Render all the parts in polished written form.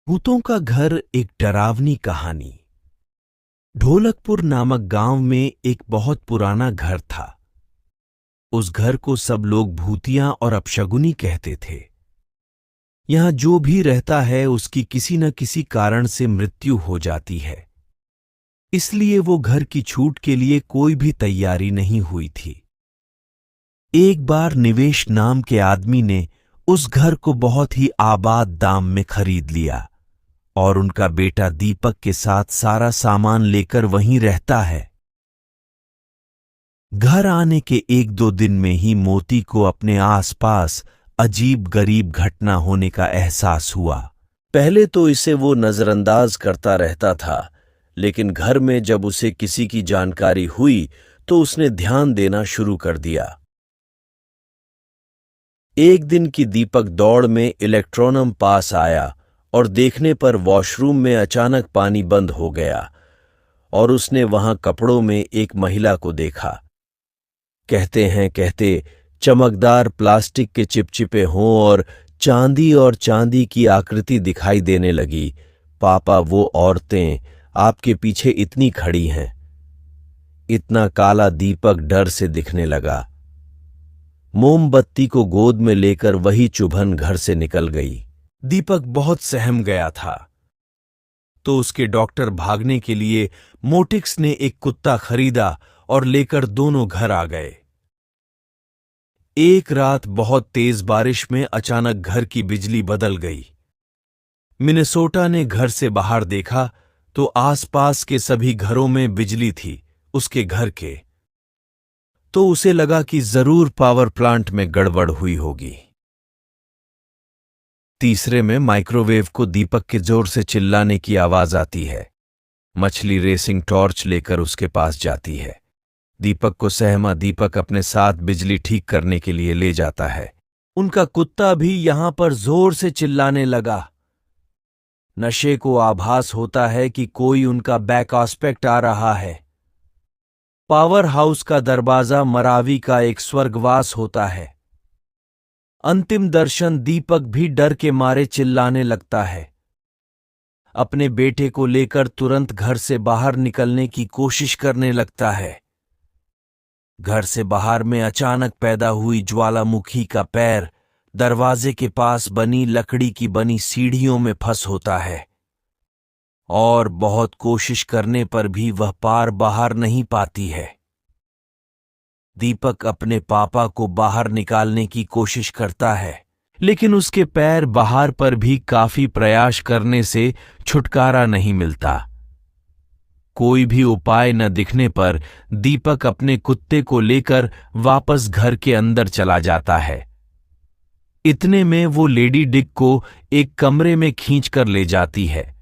भूतों का घर एक डरावनी कहानी। ढोलकपुर नामक गांव में एक बहुत पुराना घर था। उस घर को सब लोग भूतिया और अपशगुनी कहते थे। यहां जो भी रहता है उसकी किसी न किसी कारण से मृत्यु हो जाती है, इसलिए वो घर की छूट के लिए कोई भी तैयारी नहीं हुई थी। एक बार निवेश नाम के आदमी ने उस घर को बहुत ही आबाद दाम में खरीद लिया और उनका बेटा दीपक के साथ सारा सामान लेकर वहीं रहता है। घर आने के 1-2 दिन में ही मोती को अपने आसपास अजीब गरीब घटना होने का एहसास हुआ। पहले तो इसे वो नजरअंदाज करता रहता था, लेकिन घर में जब उसे किसी की जानकारी हुई तो उसने ध्यान देना शुरू कर दिया। एक दिन की दीपक दौड़ में इलेक्ट्रोनम पास आया और देखने पर वॉशरूम में अचानक पानी बंद हो गया और उसने वहां कपड़ों में एक महिला को देखा। कहते चमकदार प्लास्टिक के चिपचिपे हों और चांदी की आकृति दिखाई देने लगी। पापा, वो औरतें आपके पीछे इतनी खड़ी हैं। इतना काला दीपक डर से दिखने लगा। मोमबत्ती को गोद में लेकर वही चुभन घर से निकल गई। दीपक बहुत सहम गया था, तो उसके डॉक्टर भागने के लिए मोटिक्स ने एक कुत्ता खरीदा और लेकर दोनों घर आ गए। एक रात बहुत तेज बारिश में अचानक घर की बिजली बदल गई। मिनेसोटा ने घर से बाहर देखा तो आसपास के सभी घरों में बिजली थी, उसके घर के। तो उसे लगा कि जरूर पावर प्लांट में गड़बड़ हुई होगी। तीसरे में माइक्रोवेव को दीपक के जोर से चिल्लाने की आवाज आती है। मछली रेसिंग टॉर्च लेकर उसके पास जाती है। दीपक को सहमा दीपक अपने साथ बिजली ठीक करने के लिए ले जाता है। उनका कुत्ता भी यहां पर जोर से चिल्लाने लगा। नशे को आभास होता है कि कोई उनका बैक एस्पेक्ट आ रहा है। पावर हाउस का दरवाजा मरावी का एक स्वर्गवास होता है। अंतिम दर्शन दीपक भी डर के मारे चिल्लाने लगता है। अपने बेटे को लेकर तुरंत घर से बाहर निकलने की कोशिश करने लगता है। घर से बाहर में अचानक पैदा हुई ज्वालामुखी का पैर दरवाजे के पास बनी लकड़ी की बनी सीढ़ियों में फंस होता है और बहुत कोशिश करने पर भी वह पार बाहर नहीं पाती है। दीपक अपने पापा को बाहर निकालने की कोशिश करता है, लेकिन उसके पैर बाहर पर भी काफी प्रयास करने से छुटकारा नहीं मिलता। कोई भी उपाय न दिखने पर दीपक अपने कुत्ते को लेकर वापस घर के अंदर चला जाता है। इतने में वो लेडी डिक को एक कमरे में खींचकर ले जाती है।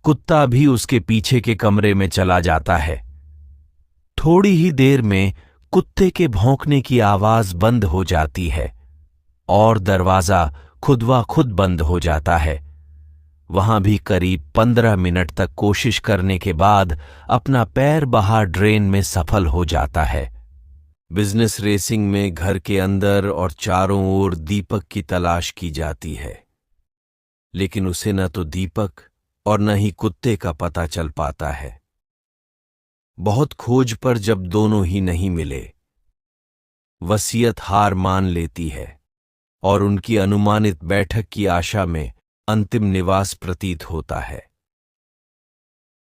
कुत्ता भी उसके पीछे के कमरे में चला जाता है। थोड़ी ही देर में कुत्ते के भौंकने की आवाज बंद हो जाती है और दरवाजा खुद व खुद बंद हो जाता है। वहां भी करीब 15 मिनट तक कोशिश करने के बाद अपना पैर बाहर ड्रेन में सफल हो जाता है। बिजनेस रेसिंग में घर के अंदर और चारों ओर दीपक की तलाश की जाती है, लेकिन उसे न तो दीपक और न ही कुत्ते का पता चल पाता है। बहुत खोज पर जब दोनों ही नहीं मिले, वसीयत हार मान लेती है और उनकी अनुमानित बैठक की आशा में अंतिम निवास प्रतीत होता है।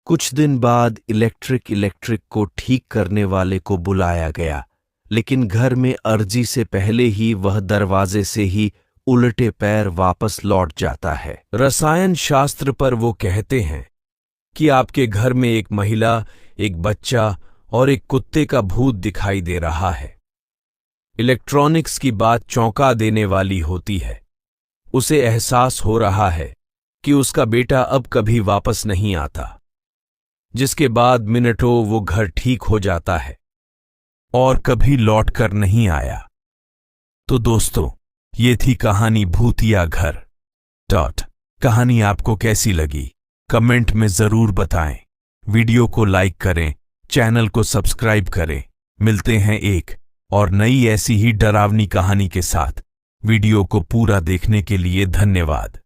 कुछ दिन बाद इलेक्ट्रिक को ठीक करने वाले को बुलाया गया, लेकिन घर में अर्जी से पहले ही वह दरवाजे से ही उल्टे पैर वापस लौट जाता है। रसायन शास्त्र पर वो कहते हैं कि आपके घर में एक महिला, एक बच्चा और एक कुत्ते का भूत दिखाई दे रहा है। इलेक्ट्रॉनिक्स की बात चौंका देने वाली होती है। उसे एहसास हो रहा है कि उसका बेटा अब कभी वापस नहीं आता, जिसके बाद मिनटों वो घर ठीक हो जाता है और कभी लौट कर नहीं आया। तो दोस्तों, ये थी कहानी भूतिया घर। कहानी आपको कैसी लगी कमेंट में जरूर बताएं। वीडियो को लाइक करें, चैनल को सब्सक्राइब करें। मिलते हैं एक और नई ऐसी ही डरावनी कहानी के साथ। वीडियो को पूरा देखने के लिए धन्यवाद।